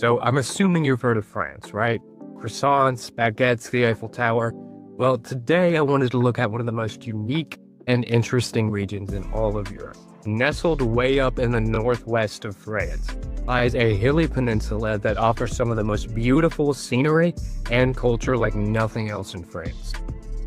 So I'm assuming you've heard of France, right? Croissants, baguettes, the Eiffel Tower. Well, today I wanted to look at one of the most unique and interesting regions in all of Europe. Nestled way up in the northwest of France lies a hilly peninsula that offers some of the most beautiful scenery and culture like nothing else in France.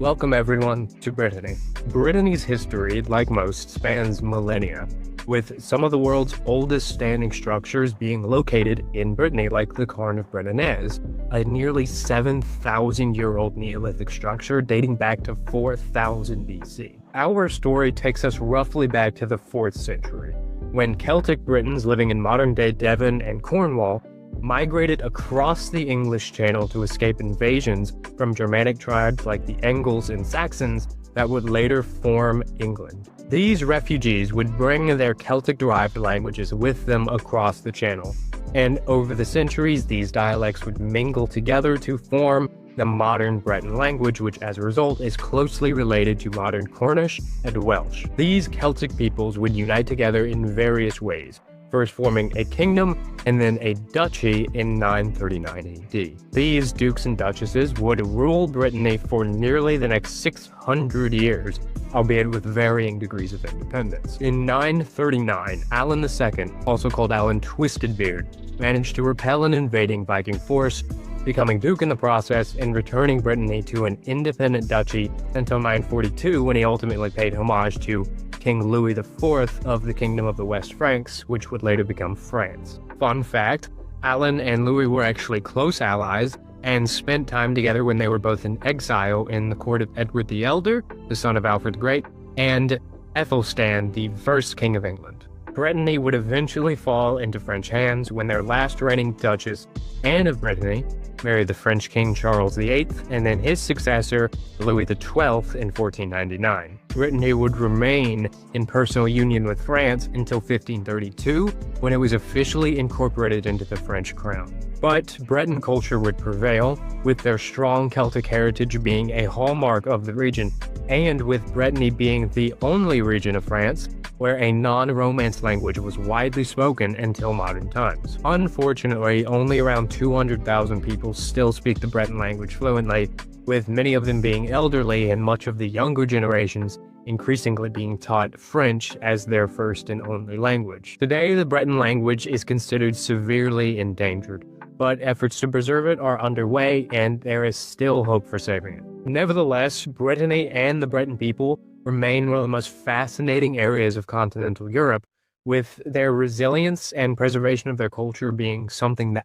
Welcome everyone to Brittany. Brittany's history, like most, spans millennia, with some of the world's oldest standing structures being located in Brittany, like the Cairn of Bretonneux, a nearly 7,000-year-old Neolithic structure dating back to 4000 BC. Our story takes us roughly back to the 4th century, when Celtic Britons living in modern-day Devon and Cornwall migrated across the English Channel to escape invasions from Germanic tribes like the Angles and Saxons that would later form England. These refugees would bring their Celtic-derived languages with them across the Channel, and over the centuries these dialects would mingle together to form the modern Breton language, which as a result is closely related to modern Cornish and Welsh. These Celtic peoples would unite together in various ways, first forming a kingdom and then a duchy in 939 AD. These dukes and duchesses would rule Brittany for nearly the next 600 years, albeit with varying degrees of independence. In 939, Alan II, also called Alan Twistedbeard, managed to repel an invading Viking force, becoming duke in the process and returning Brittany to an independent duchy until 942, when he ultimately paid homage to King Louis IV of the Kingdom of the West Franks, which would later become France. Fun fact, Alan and Louis were actually close allies and spent time together when they were both in exile in the court of Edward the Elder, the son of Alfred the Great, and Aethelstan, the first king of England. Brittany would eventually fall into French hands when their last reigning Duchess, Anne of Brittany, married the French King Charles VIII, and then his successor, Louis XII, in 1499. Brittany would remain in personal union with France until 1532, when it was officially incorporated into the French crown. But Breton culture would prevail, with their strong Celtic heritage being a hallmark of the region, and with Brittany being the only region of France where a non-Romance language was widely spoken until modern times. Unfortunately, only around 200,000 people still speak the Breton language fluently, with many of them being elderly and much of the younger generations increasingly being taught French as their first and only language. Today, the Breton language is considered severely endangered, but efforts to preserve it are underway and there is still hope for saving it. Nevertheless, Brittany and the Breton people remain one of the most fascinating areas of continental Europe, with their resilience and preservation of their culture being something that